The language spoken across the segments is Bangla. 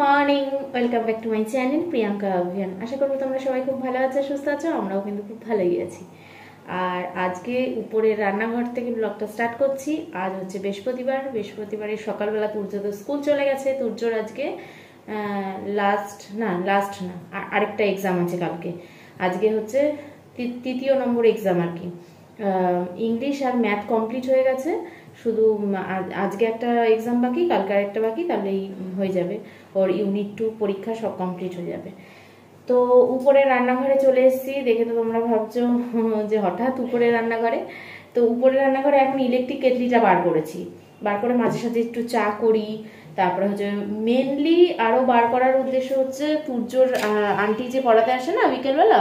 Morning, welcome back to my channel Priyanka Abhiyan. আশা করবো তোমরা সবাই খুব ভালো আছো, সুস্থ আছো। আমরাও কিন্তু খুব ভালোই আছি। আর আজকে উপরের রান্নাঘর থেকে ব্লগটা স্টার্ট করছি। আজ হচ্ছে বৃহস্পতিবারের সকালবেলা তুর্য তো স্কুল চলে গেছে। তুর্যর আজকে লাস্ট না আরেকটা এক্সাম আছে কালকে। আজকে হচ্ছে তৃতীয় নম্বর এক্সাম আর কি। ইংলিশ আর ম্যাথ কমপ্লিট হয়ে গেছে, শুধু আজকে একটা এক্সাম বাকি, কালকে একটা বাকি, তাহলেই হয়ে যাবে। ওর ইউনিট 2 পরীক্ষা সব কমপ্লিট হয়ে যাবে। তো উপরে রান্নাঘরে চলে এসেছি। দেখে তো তোমরা ভাবছো যে হঠাৎ উপরে রান্নাঘরে। তো উপরে রান্নাঘরে এখন ইলেকট্রিক কেটলিটা বার করে মাঝে সাঝে একটু চা করি। তারপরে হচ্ছে মেনলি আরো বার করার উদ্দেশ্য হচ্ছে তুর্যর আন্টি যে পড়াতে আসে না বিকেলবেলা,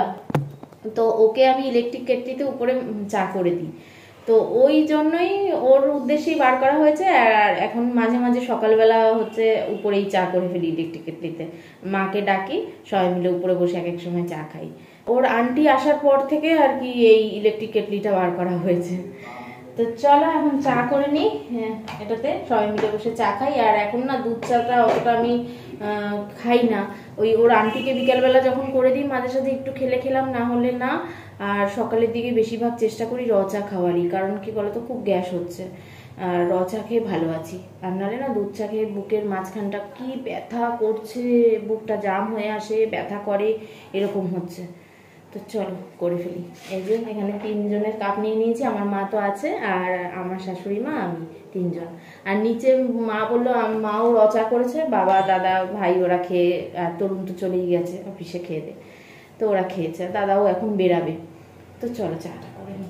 তো ওকে আমি ইলেকট্রিক কেটলিতে উপরে চা করে দিই। তো ওই জন্যই ওর উদ্দেশ্যেই বার করা হয়েছে। আর এখন মাঝে মাঝে সকালবেলা হচ্ছে উপরেই চা করে ফেলি ইলেকট্রিক কেটলিতে। মাকে ডাকি, সবাই মিলে উপরে বসে এক এক সময় চা খাই। ওর আন্টি আসার পর থেকে আর কি এই ইলেকট্রিক কেটলিটা বার করা হয়েছে। তো চলো এখন চা করে নিই। এটাতে সবাই মিলে বসে চা খাই। আর এখন না দুধ চাটা অতটা আমি খাই না। ওই ওর আন্টিকে বিকালবেলা যখন করে দিই মাঝে সাঝে একটু খেলাম, না হলে না। আর সকালের দিকে বেশিরভাগ চেষ্টা করি র চা খাওয়ারই, কারণ কি বলতো খুব গ্যাস হচ্ছে। আর র চা খেয়ে ভালো আছি, আর নাহলে না দুধ চা খেয়ে বুকের মাঝখানটা কি ব্যথা করছে, বুকটা জাম হয়ে আসে, ব্যথা করে, এরকম হচ্ছে। তো চলো করে ফেলি। এই যে এখানে 3 জনের কাপ নিয়ে নিয়েছি। আমার মা তো আছে, আর আমার শাশুড়ি মা, আমি 3 জন। আর নিচে মা বললো, মাও রচা করেছে, বাবা দাদা ভাই ওরা খেয়ে, আর তরুণ তো চলেই গেছে অফিসে খেয়ে দে। তো ওরা খেয়েছে, দাদাও এখন বেরাবে। তো চলো চাটা করে নি।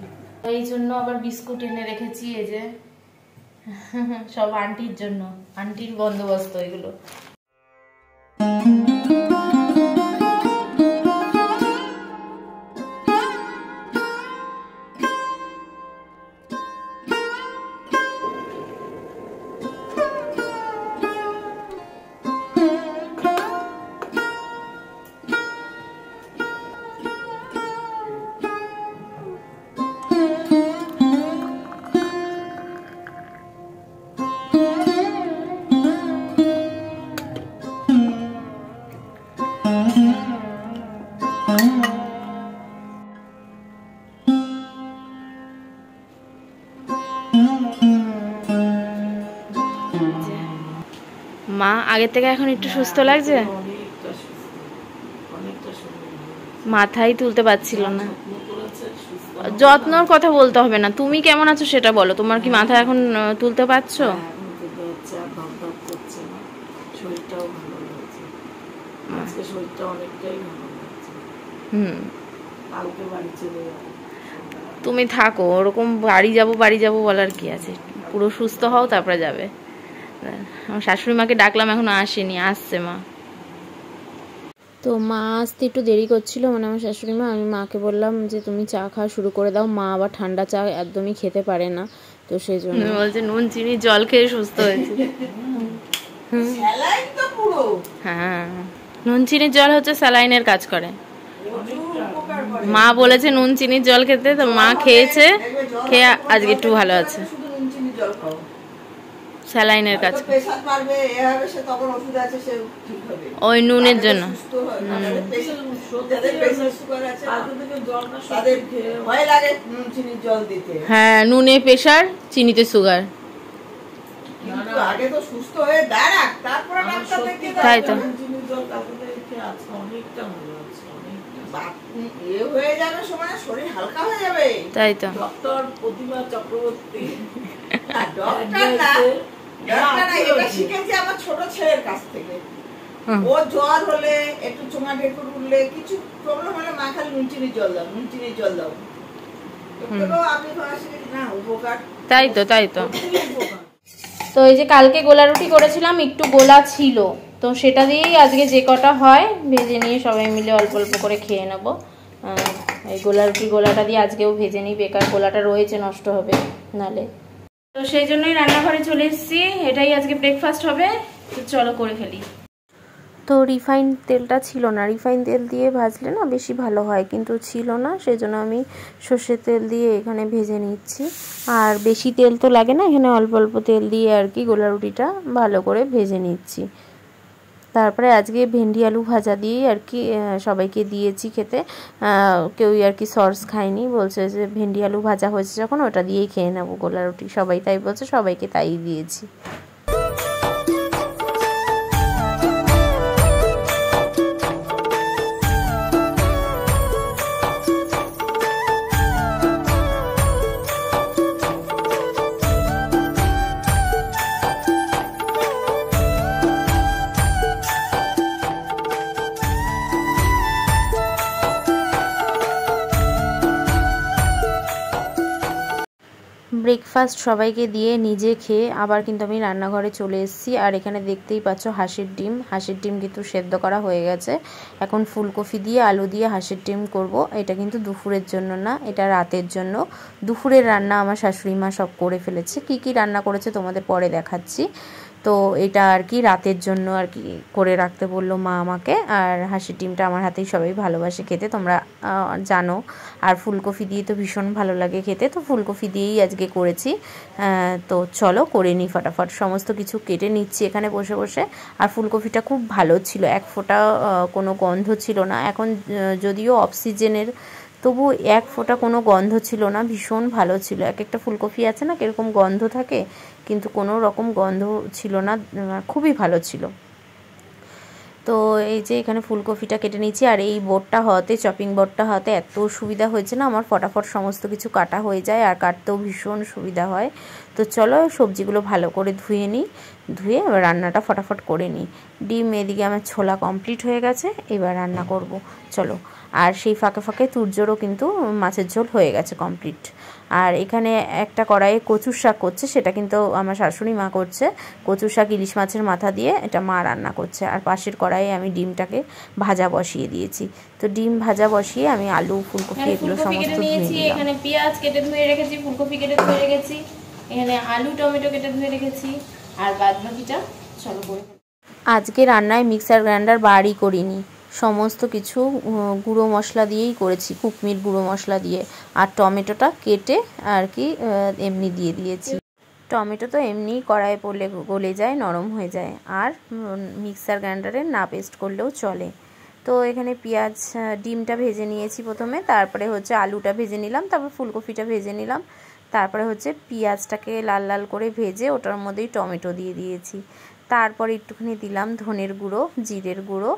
এই জন্য আবার বিস্কুট এনে রেখেছি, এই যে সব আন্টির জন্য, আন্টির বন্দোবস্ত এগুলো। মা আগের থেকে এখন একটু সুস্থ লাগছে, মাথায় তুলতে পারছিল না। যত্নর কথা বলতে হবে না, তুমি কেমন আছো সেটা বলো। তোমার কি মাথা এখন তুলতে পারছো? তুমি থাকো ওরকম, বাড়ি যাবো বলার কি আছে, পুরো সুস্থ হও তারপরে যাবে। আমার শাশুড়ি মাকে ডাকলাম, এখনো আসেনি, আসছে মা। তো মা আসতে একটু দেরি করছিল, মানে আমার শাশুড়ি মা। আমি মাকে বললাম যে তুমি চা খাওয়া শুরু করে দাও। মা আবার ঠান্ডা চা একদমই খেতে পারে না, তো সেই জন্য বলছে নুন চিনি জল খেয়ে সুস্থ হয়েছে। হ্যাঁ, নুন চিনির জল হচ্ছে স্যালাইনের কাজ করে। মা বলেছে নুন চিনির জল খেতে, তো মা খেয়েছে, খেয়ে আজকে একটু ভালো আছে। স্যালাইনের কাজ ওই নুনের জন্য। হ্যাঁ, নুনে প্রেশার, চিনিতে সুগার। তাই তো, তাই তো। আমার ছোট ছেলের কাছ থেকে ও জ্বর হলে, একটু চোঙা ঢেকুর উঠলে, কিছু প্রবলেম হলে মা খালি নুন চিনির জল দাও। তাই তো, তাই তো। তো এই যে কালকে গোলা রুটি করেছিলাম, একটু গোলা ছিল, তো সেটা দিয়েই আজকে যে কটা হয় ভেজে নিয়ে সবাই মিলে অল্প অল্প করে খেয়ে নেবো। এই গোলাটা দিয়ে আজকেও ভেজে নিই, বেকার গোলাটা রয়েছে, নষ্ট হবে নালে। তো সেই জন্যই রান্নাঘরে চলে এসেছি, এটাই আজকে ব্রেকফাস্ট হবে। তো চলো করে ফেলি। তো রিফাইন তেলটা ছিল না, রিফাইন তেল দিয়ে ভাজলে না বেশি ভালো হয়, কিন্তু ছিল না, সেজন্য আমি সর্ষের তেল দিয়ে এখানে ভেজে নিচ্ছি। আর বেশি তেল তো লাগে না, এখানে অল্প অল্প তেল দিয়ে আর কি গোলা রুটিটা ভালো করে ভেজে নিচ্ছি। তারপরে আজকে ভেন্ডি আলু ভাজা দিয়েই আর কি সবাইকে দিয়েছি খেতে। কেউই আর কি সস খায়নি, বলছে যে ভেন্ডি আলু ভাজা হয়েছে যখন ওটা দিয়েই খেয়ে নেবো গোলা রুটি, সবাই তাই বলছে, সবাইকে তাই দিয়েছি। ব্রেকফাস্ট সবাইকে দিয়ে নিজে খেয়ে আবার কিন্তু আমি রান্নাঘরে চলে এসেছি। আর এখানে দেখতেই পাচ্ছ হাঁসের ডিম কিন্তু সেদ্ধ করা হয়ে গেছে। এখন ফুলকপি দিয়ে আলু দিয়ে হাঁসের ডিম করব। এটা কিন্তু দুপুরের জন্য না, এটা রাতের জন্য। দুপুরের রান্না আমার শাশুড়ি মা সব করে ফেলেছে। কি কি রান্না করেছে তোমাদের পরে দেখাচ্ছি। তো এটা আর কি রাতের জন্য আর কি করে রাখতে বললো মা আমাকে। আর হাঁসের ডিমটা আমার হাতেই সবাই ভালোবাসে খেতে, তোমরা জানো। আর ফুলকপি দিয়ে তো ভীষণ ভালো লাগে খেতে, তো ফুলকপি দিয়েই আজকে করেছি। তো চলো করে নিই ফটাফট, সমস্ত কিছু কেটে নিচ্ছি এখানে বসে বসে। আর ফুলকপিটা খুব ভালো ছিল, এক ফোঁটা কোনো গন্ধ ছিল না। এখন যদিও অফ সিজনের, তবু এক ফোঁটা কোনো গন্ধ ছিল না, ভীষণ ভালো ছিল। এক একটা ফুলকপি আছে না কীরকম গন্ধ থাকে, কিন্তু কোনো রকম গন্ধ ছিল না, খুবই ভালো ছিল। তো এই যে এখানে ফুলকপিটা কেটে নিচ্ছি। আর এই বোর্ডটা হওয়াতে, চপিং বোর্ডটা হওয়াতে এত সুবিধা হয়েছে না, আমার ফটাফট সমস্ত কিছু কাটা হয়ে যায় আর কাটতেও ভীষণ সুবিধা হয়। তো চলো সবজিগুলো ভালো করে ধুয়ে নিই, ধুয়ে এবার রান্নাটা ফটাফট করে নিই। ডিম এদিকে আমার ছোলা কমপ্লিট হয়ে গেছে, এবার রান্না করব চলো। আর সেই ফাঁকে ফাঁকে তুরজোরও কিন্তু মাছের ঝোল হয়ে গেছে কমপ্লিট। আর এখানে একটা কড়াইয়ে কচুর শাক করছে, সেটা কিন্তু আমার শাশুড়ি মা করছে। কচুর শাক ইলিশ মাছের মাথা দিয়ে এটা মা রান্না করছে। আর পাশের কড়াইয়ে আমি ডিমটাকে ভাজা বসিয়ে দিয়েছি। তো ডিম ভাজা বসিয়ে আমি আলু ফুলকপি এগুলো সমস্ত ধুয়ে নিয়েছি। এখানে পেঁয়াজ কেটে ধুয়ে রেখেছি, ফুলকপি কেটে ধুয়ে রেখেছি, এখানে আলু টমেটো কেটে ধুয়ে রেখেছি। আর বাদ বাকিটা চলো করে। আজকে রান্নায় মিক্সার গ্রাইন্ডার বাড়ি করিনি, সমস্ত কিছু গুঁড়ো মশলা দিয়েই করেছি, কুকমির গুঁড়ো মশলা দিয়ে। আর টমেটোটা কেটে আর কি এমনি দিয়ে দিয়েছি। টমেটো তো এমনিই কড়াইয়ে পড়লে গলে যায়, নরম হয়ে যায়, আর মিক্সার গ্রাইন্ডারে না পেস্ট করলেও চলে। তো এখানে পেঁয়াজ ডিমটা ভেজে নিয়েছি প্রথমে, তারপরে হচ্ছে আলুটা ভেজে নিলাম, তারপর ফুলকপিটা ভেজে নিলাম, তারপরে হচ্ছে পেঁয়াজটাকে লাল লাল করে ভেজে ওটার মধ্যেই টমেটো দিয়ে দিয়েছি। তারপরে একটুখানি দিলাম ধনের গুঁড়ো, জিরের গুঁড়ো,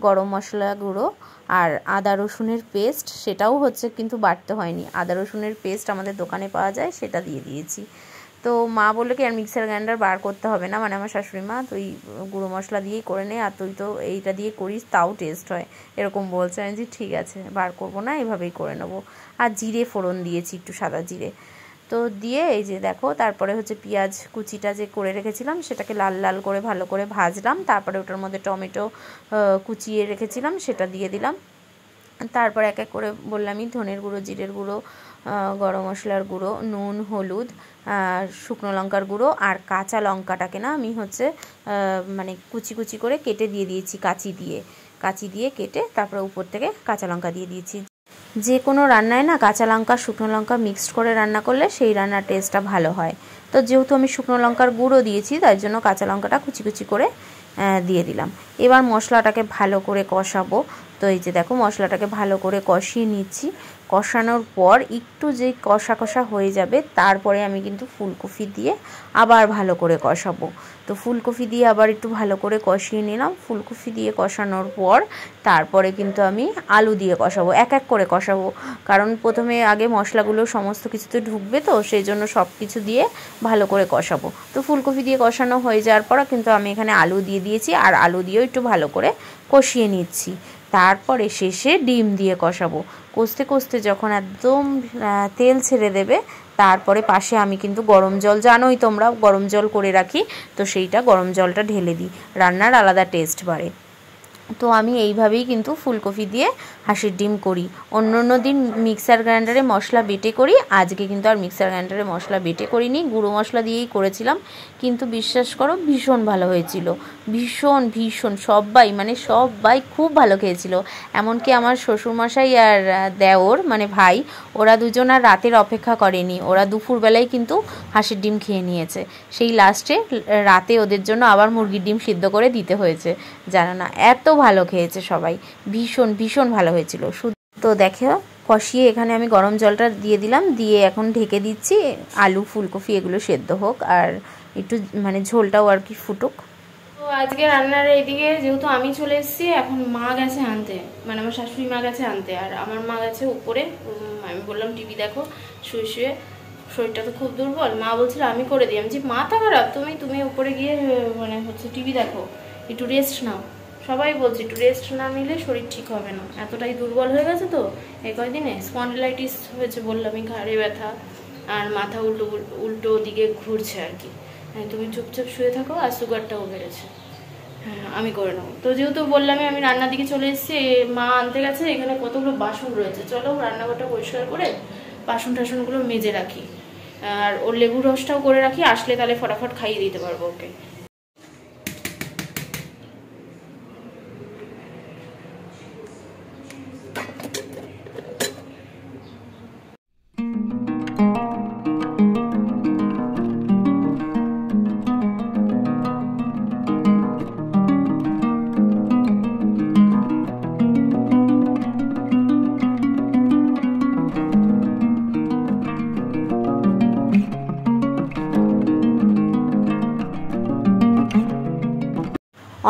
গরম মশলা গুঁড়ো, আর আদা রসুনের পেস্ট, সেটাও হচ্ছে কিন্তু বাটতে হয়নি, আদা রসুনের পেস্ট আমাদের দোকানে পাওয়া যায়, সেটা দিয়ে দিয়েছি। তো মা বললো কি আর মিক্সার গ্রাইন্ডার বার করতে হবে না, মানে আমার শাশুড়ি মা, তুই গুঁড়ো মশলা দিয়েই করে নে, আর তুই তো এইটা দিয়ে করিস তাও টেস্ট হয়, এরকম বলছে। আমি যে ঠিক আছে, বার করবো না, এভাবেই করে নেবো। আর জিরে ফোড়ন দিয়েছি, একটু সাদা জিরে তো দিয়ে, এই যে দেখো, তারপরে হচ্ছে পেঁয়াজ কুচিটা যে করে রেখেছিলাম সেটাকে লাল লাল করে ভালো করে ভাজলাম। তারপরে ওটার মধ্যে টমেটো কুচিয়ে রেখেছিলাম সেটা দিয়ে দিলাম। তারপর এক এক করে বললামই, ধনের গুঁড়ো, জিরের গুঁড়ো, গরম মশলার গুঁড়ো, নুন, হলুদ, শুকনো লঙ্কার গুঁড়ো, আর কাঁচা লঙ্কাটাকে না আমি হচ্ছে মানে কুচি কুচি করে কেটে দিয়ে দিয়েছি, কাঁচি দিয়ে কেটে তারপরে উপর থেকে কাঁচা লঙ্কা দিয়ে দিয়েছি। যে কোনো রান্নায় না কাঁচা লঙ্কা শুকনো লঙ্কা মিক্সড করে রান্না করলে সেই রান্নার টেস্টটা ভালো হয়। তো যেহেতু আমি শুকনো লঙ্কার গুঁড়ো দিয়েছি, তার জন্য কাঁচা লঙ্কাটা কুচি কুচি করে দিয়ে দিলাম। এবার মশলাটাকে ভালো করে কষাবো। তো এই যে দেখো, মশলাটাকে ভালো করে কষিয়ে নিচ্ছি। কষানোর পর একটু যে কষা কষা হয়ে যাবে, তারপরে আমি কিন্তু ফুলকপি দিয়ে আবার ভালো করে কষাবো। তো ফুলকপি দিয়ে আবার একটু ভালো করে কষিয়ে নিলাম। ফুলকপি দিয়ে কষানোর পর তারপরে কিন্তু আমি আলু দিয়ে কষাবো, এক এক করে কষাবো, কারণ প্রথমে আগে মশলাগুলো সমস্ত কিছুতে ঢুকবে, তো সেই জন্য সব কিছু দিয়ে ভালো করে কষাবো। তো ফুলকপি দিয়ে কষানো হয়ে যাওয়ার পর কিন্তু আমি এখানে আলু দিয়ে দিয়েছি, আর আলু দিয়েও একটু ভালো করে কষিয়ে নিচ্ছি। তারপরে শেষে ডিম দিয়ে কষাবো। কষতে কষতে যখন একদম তেল ছেড়ে দেবে, তারপরে পাশে আমি কিন্তু গরম জল, জানোই তোমরা গরম জল করে রাখি, তো সেইটা গরম জলটা ঢেলে দিই, রান্নার আলাদা টেস্ট বাড়ে। তো আমি এইভাবেই কিন্তু ফুলকপি দিয়ে হাঁসের ডিম করি। অন্য দিন মিক্সার গ্রাইন্ডারে মশলা বেটে করি, আজকে কিন্তু আর মিক্সার গ্রাইন্ডারে মশলা বেটে করিনি, গুঁড়ো মশলা দিয়েই করেছিলাম। কিন্তু বিশ্বাস করো ভীষণ ভালো হয়েছিল, ভীষণ ভীষণ। সবাই খুব ভালো খেয়েছিল। এমনকি আমার শ্বশুরমশাই আর দেওর মানে ভাই, ওরা দুজন আর রাতের অপেক্ষা করেনি, ওরা দুপুরবেলায় কিন্তু হাঁসের ডিম খেয়ে নিয়েছে। সেই লাস্টে রাতে ওদের জন্য আবার মুরগির ডিম সিদ্ধ করে দিতে হয়েছে, জানো না এত ভালো খেয়েছে সবাই, ভীষণ ভীষণ ভালো হয়েছিল। তো দেখো কষিয়ে এখানে আমি গরম জলটা দিয়ে দিলাম, দিয়ে এখন ঢেকে দিচ্ছি আলু ফুলকপি এগুলো সেদ্ধ হোক আর একটু মানে ঝোলটাও আর কি ফুটুক। তো আজকে রান্নার এইদিকে যেহেতু আমি চলে এসেছি, এখন মা গেছে আনতে, মানে আমার শাশুড়ি মা গেছে আনতে, আর আমার মা গেছে উপরে। আমি বললাম টিভি দেখো শুয়ে শুয়ে, শরীরটা তো খুব দুর্বল। মা বলছিল আমি করে দিই। আমি যে মাথা খারাপ, তুমি উপরে গিয়ে মানে হচ্ছে টিভি দেখো, একটু রেস্ট নাও। সবাই বলছে একটু রেস্ট না নিলে শরীর ঠিক হবে না, এতটাই দুর্বল হয়ে গেছে। তো এই কয়দিনে স্পন্ডিলাইটিস হয়েছে বললাম, ঘাড়ে ব্যথা আর মাথা উল্টো দিকে ঘুরছে আর কি। তুমি চুপচাপ শুয়ে থাকো, আর সুগারটাও বেড়েছে। হ্যাঁ আমি করে নেবো। তো যেহেতু বললামই আমি রান্নার দিকে চলে এসেছি, মা আনতে গেছে। এখানে কতগুলো বাসন রয়েছে, চলো রান্নাঘরটা পরিষ্কার করে বাসন টাসনগুলো মেজে রাখি, আর ওর লেবুর রসটাও করে রাখি, আসলে তাহলে ফটাফট খাইয়ে দিতে পারবো ওকে।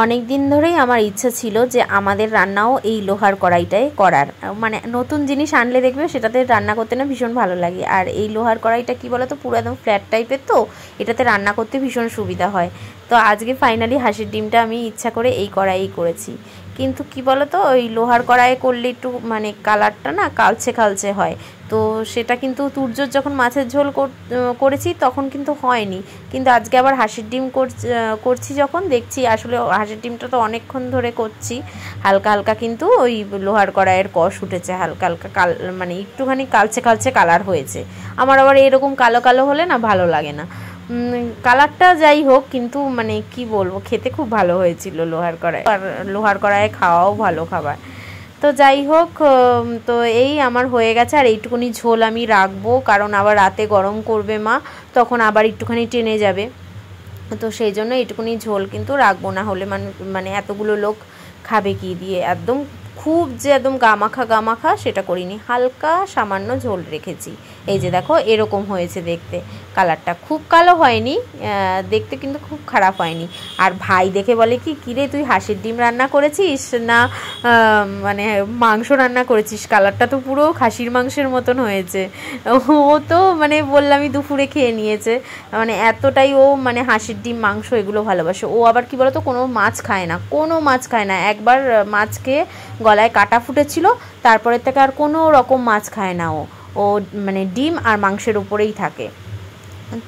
অনেক দিন ধরেই আমার ইচ্ছা ছিল যে আমাদের রান্নাও এই লোহার কড়াইটায় করার, মানে নতুন জিনিস আনলে দেখবে সেটাতে রান্না করতে না ভীষণ ভালো লাগে। আর এই লোহার কড়াইটা কি বলো তো, পুরো একদম ফ্ল্যাট টাইপের, তো এটাতে রান্না করতে ভীষণ সুবিধা হয়। তো আজকে ফাইনালি হাঁসের ডিমটা আমি ইচ্ছা করে এই কড়াইয়েই করেছি। কিন্তু কি বলো তো, ওই লোহার কড়াইয়ে করলে একটু মানে কালারটা না কালচে কালচে হয়। তো সেটা কিন্তু তুর্যর যখন মাছের ঝোল করেছি তখন কিন্তু হয়নি। কিন্তু আজকে আবার হাঁসের ডিম করছি যখন দেখছি, আসলে হাঁসের ডিমটা তো অনেকক্ষণ ধরে করছি, হালকা হালকা কিন্তু ওই লোহার কড়াইয়ের কষ উঠেছে, হালকা হালকা মানে একটুখানি কালচে কালচে কালার হয়েছে। আমার আবার এরকম কালো কালো হলে না ভালো লাগে না, কালারটা যাই হোক, কিন্তু মানে কি বলবো, খেতে খুব ভালো হয়েছিল লোহার কড়াই, আর লোহার কড়াইয়ে খাওয়াও ভালো খাবার। তো যাই হোক, তো এই আমার হয়ে গেছে। আর এইটুকুনি ঝোল আমি রাখবো, কারণ আবার রাতে গরম করবে মা, তখন আবার একটুখানি টেনে যাবে। তো সেই জন্য এইটুকুনি ঝোল কিন্তু রাখবো, না হলে মানে এতগুলো লোক খাবে কি দিয়ে। একদম খুব যে একদম গামাখা সেটা করিনি, হালকা সামান্য ঝোল রেখেছি। এই যে দেখো এরকম হয়েছে দেখতে, কালারটা খুব কালো হয়নি, দেখতে কিন্তু খুব খারাপ হয়নি। আর ভাই দেখে বলে কি, কিরে তুই হাঁসের ডিম রান্না করেছিস না মানে মাংস রান্না করেছিস, কালারটা তো পুরো খাসির মাংসের মতন হয়েছে। ও তো মানে বললামই দুপুরে খেয়ে নিয়েছে, মানে এতটাই ও মানে হাঁসের ডিম মাংস এগুলো ভালোবাসে। ও আবার কি বলতো, কোনো মাছ খায় না, একবার মাছ খেয়ে গলায় কাটা ফুটেছিল, তারপরের থেকে আর কোনো রকম মাছ খায় না ও মানে ডিম আর মাংসের উপরেই থাকে।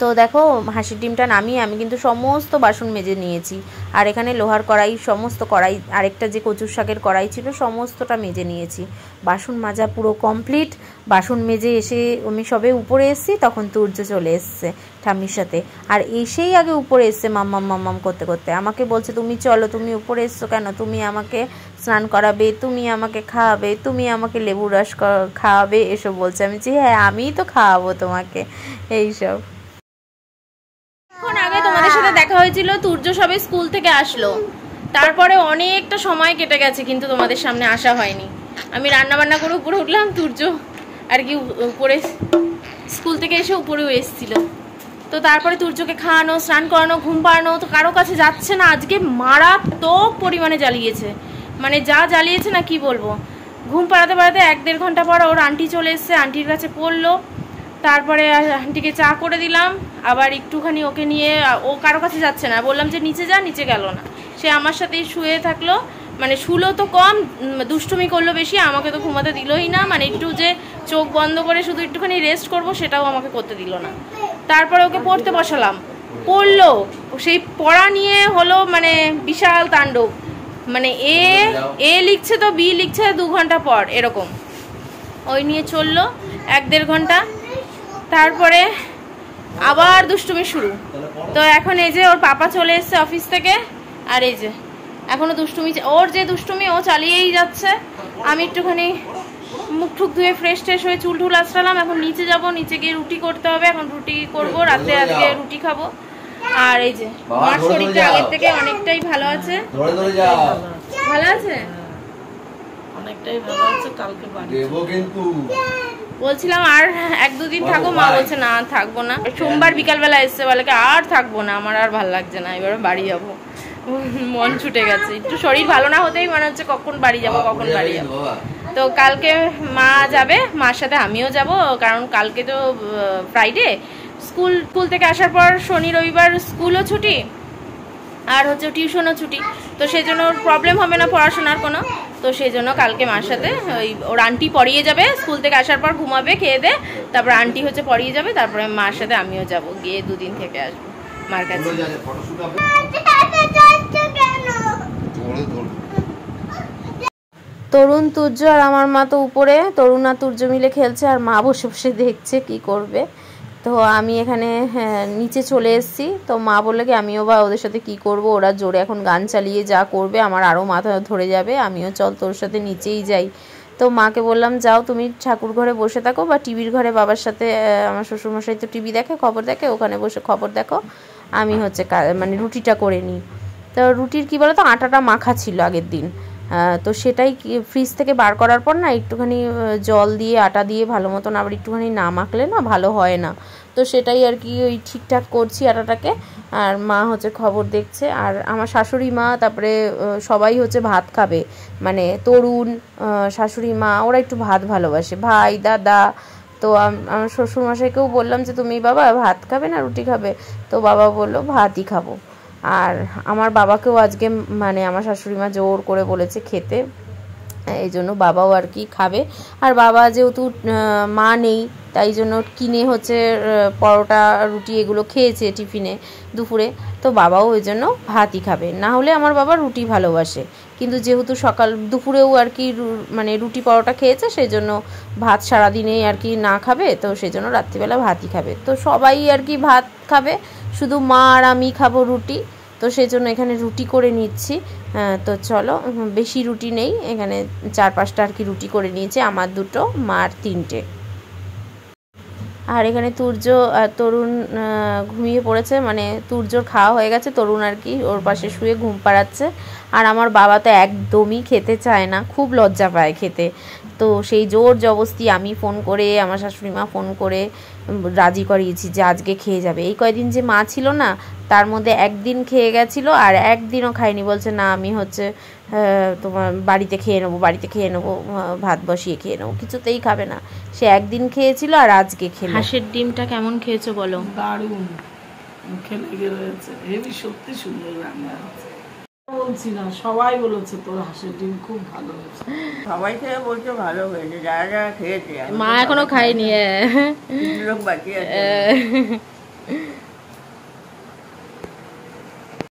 তো দেখো হাঁসের ডিমটা নামিয়ে আমি কিন্তু সমস্ত বাসন মেজে নিয়েছি। আর এখানে লোহার কড়াই, সমস্ত কড়াই, আরেকটা যে কচুর শাকের কড়াই ছিল সমস্তটা মেজে নিয়েছি। বাসন মাজা পুরো কমপ্লিট। বাসন মেজে এসে আমি সবে উপরে এসেছি, তখন তুর্য চলে এসছে ঠাম্মির সাথে। আর এসেই আগে উপরে এসছে মাম্মাম করতে করতে, আমাকে বলছে তুমি চলো, তুমি উপরে এসছো কেন, তুমি আমাকে স্নান করাবে, তুমি আমাকে খাওয়াবে, তুমি আমাকে লেবু রস খাওয়াবে, এসব বলছে। আমি বলছি হ্যাঁ আমিই তো খাওয়াবো তোমাকে, এইসব। এখন আগে তোমাদের সাথে দেখা হয়েছিল, তুর্য সবে স্কুল থেকে আসলো, তারপরে অনেকটা সময় কেটে গেছে কিন্তু তোমাদের সামনে আসা হয়নি। আমি রান্না বান্না করে উপরে উঠলাম, তুর্য আর কি উপরে স্কুল থেকে এসে উপরেও এসেছিল। তো তারপরে তুর্যকে খাওয়ানো, স্নান করানো, ঘুম পাড়ানো, তো কারো কাছে যাচ্ছে না। আজকে মারাত্মক পরিমাণে জ্বালিয়েছে, মানে যা জ্বালিয়েছে না কি বলবো। ঘুম পাড়াতে 1-1.5 ঘন্টা পর ওর আন্টি চলে এসছে, আন্টির কাছে পড়লো, তারপরে আন্টিকে চা করে দিলাম, আবার একটুখানি ওকে নিয়ে, ও কারো কাছে যাচ্ছে না, বললাম যে নিচে যা, নিচে গেল না, সে আমার সাথেই শুয়ে থাকলো। মানে শুলো তো কম, দুষ্টুমি করলো বেশি, আমাকে তো ঘুমাতে দিলই না, মানে একটু যে চোখ বন্ধ করে শুধু একটুখানি রেস্ট করবো সেটাও আমাকে করতে দিল না। তারপরে ওকে পড়তে বসালাম, পড়লো, সেই পড়া নিয়ে হলো মানে বিশাল তাণ্ডব, মানে এ লিখছে তো বি লিখছে 2 ঘন্টা পর, এরকম ওই নিয়ে চললো 1-1.5 ঘন্টা। তারপরে আবার দুষ্টুমি শুরু। তো এখন এই যে ওর পাপা চলে এসছে অফিস থেকে, আর এই যে এখনো দুষ্টুমি, ওর যে দুষ্টুমি ও চালিয়েই যাচ্ছে। আমি একটুখানি মুখ ঠুক ধুয়ে ফ্রেশ ট্রেশ হয়ে চুল টুল আঁচড়ালাম। এখন নিচে যাব, নিচে গিয়ে রুটি করতে হবে। এখন রুটি করবো, রাতে আজকে রুটি খাবো। আর এই যে মার শরীরটা আগের থেকে অনেকটাই ভালো আছে। ভালো আছে, অনেকটাই ভালো আছে। কালকে বাড়ি দেবো কিন্তু বলছিলাম আর 1-2 দিন থাকো, মা বলছে না থাকবো না। সোমবার বিকালবেলা এসছে, বলে আর থাকবো না, আমার আর ভালো লাগছে না, এবার বাড়ি যাবো। মন ছুটে গেছে, একটু শরীর ভালো না হতেই মনে হচ্ছে কখন বাড়ি যাবো কখন বাড়ি যাবো। তো কালকে মা যাবে, মার সাথে আমিও যাব, কারণ কালকে তো ফ্রাইডে, স্কুল থেকে আসার পর শনি রবিবার স্কুলও ছুটি আর হচ্ছে টিউশনও ছুটি। তো সেই জন্য ওর প্রবলেম হবে না পড়াশোনার কোনো। তো সেই জন্য কালকে মার সাথে ওর আন্টি পড়িয়ে যাবে, স্কুল থেকে আসার পর ঘুমাবে খেয়ে দে, তারপর আন্টি হচ্ছে পড়িয়ে যাবে, তারপরে মার সাথে আমিও যাব, গিয়ে 2 দিন থেকে আসবো মার কাছে। তরুণ, তুর্য আর আমার মা তো উপরে, তরুণ আর তুর্য মিলে খেলছে, আর মা বসে বসে দেখছে কি করবে। তো আমি এখানে নিচে চলে এসেছি। তো মা বললে কি আমিও বা ওদের সাথে কি করব, ওরা জোরে এখন গান চালিয়ে যা করবে আমার আরও মাথা ধরে যাবে, আমিও চল তোর সাথে নিচেই যাই। তো মাকে বললাম যাও তুমি ঠাকুর ঘরে বসে থাকো, বা টিভির ঘরে বাবার সাথে, আমার শ্বশুরমশাই তো টিভি দেখে, খবর দেখে, ওখানে বসে খবর দেখো, আমি হচ্ছে মানে রুটিটা করে নিই। তো রুটির কী বলো তো, আটাটা মাখা ছিল আগের দিন, তো সেটাই ফ্রিজ থেকে বার করার পর না একটুখানি জল দিয়ে আটা দিয়ে ভালো মতন আবার একটুখানি না মাখলে না ভালো হয় না। তো সেটাই আর কি ওই ঠিকঠাক করছি আটাটাকে, আর মা হচ্ছে খবর দেখছে। আর আমার শাশুড়ি মা, তারপরে সবাই হচ্ছে ভাত খাবে, মানে তরুণ, শাশুড়ি মা, ওরা একটু ভাত ভালোবাসে, ভাই দাদা। তো আমার শ্বশুরমশাইকেও বললাম যে তুমি বাবা ভাত খাবে না রুটি খাবে, তো বাবা বললো ভাতই খাবো। আর আমার বাবাকেও আজকে মানে আমার শাশুড়ি মা জোর করে বলেছে খেতে, এই জন্য বাবাও আর কি খাবে। আর বাবা যেহেতু মা নেই, তাই জন্য কিনে হচ্ছে পরোটা রুটি এগুলো খেয়েছে টিফিনে দুপুরে, তো বাবাও ওই জন্য ভাতই খাবে। না হলে আমার বাবা রুটি ভালোবাসে, কিন্তু যেহেতু সকাল দুপুরেও আর কি মানে রুটি পরোটা খেয়েছে, সেই জন্য ভাত সারাদিনেই আর কি না খাবে, তো সেই জন্য রাত্রিবেলা ভাতই খাবে। তো সবাই আর কি ভাত খাবে, শুধু মা আর আমি খাবো রুটি। তো সেই জন্য এখানে রুটি করে নিচ্ছি। তো চলো, বেশি রুটি নেই, এখানে 4-5টা আর কি রুটি করে নিয়েছি, আমার 2টো, মার 3টে। আর এখানে তুর্য আর তরুণ ঘুমিয়ে পড়েছে, মানে তুর্যর খাওয়া হয়ে গেছে, তরুণ আর কি ওর পাশে শুয়ে ঘুম পাড়াচ্ছে। আর আমার বাবা তো একদমই খেতে চায় না, খুব লজ্জা পায় খেতে। তো সেই জোর জবস্তি আমি ফোন করে, আমার শাশুড়ি মা ফোন করে রাজি করিয়েছি যে আজকে খেয়ে যাবে। এই কয়দিন যে মা ছিল না, তার মধ্যে একদিন খেয়ে গেছিলো, আর একদিনও খায়নি, বলছে না আমি হচ্ছে তোমার বাড়িতে খেয়ে নেবো, ভাত বসিয়ে খেয়ে নেবো, কিছুতেই খাবে না। সে একদিন খেয়েছিল আর আজকে খেলো। হাঁসের ডিমটা কেমন খেয়েছো বলো? দারুণ, মুখে লেগে রয়েছে, হেবি, সত্যি সুন্দর রান্না হয়েছে। বলছি না, সবাই বলেছে তোর হাঁসের ডিম খুব ভালো হয়েছে, সবাই খেয়ে বলছে ভালো হয়েছে, যারা যারা খেয়েছে। মা এখনো খায়নি, লোক বাকি আছে।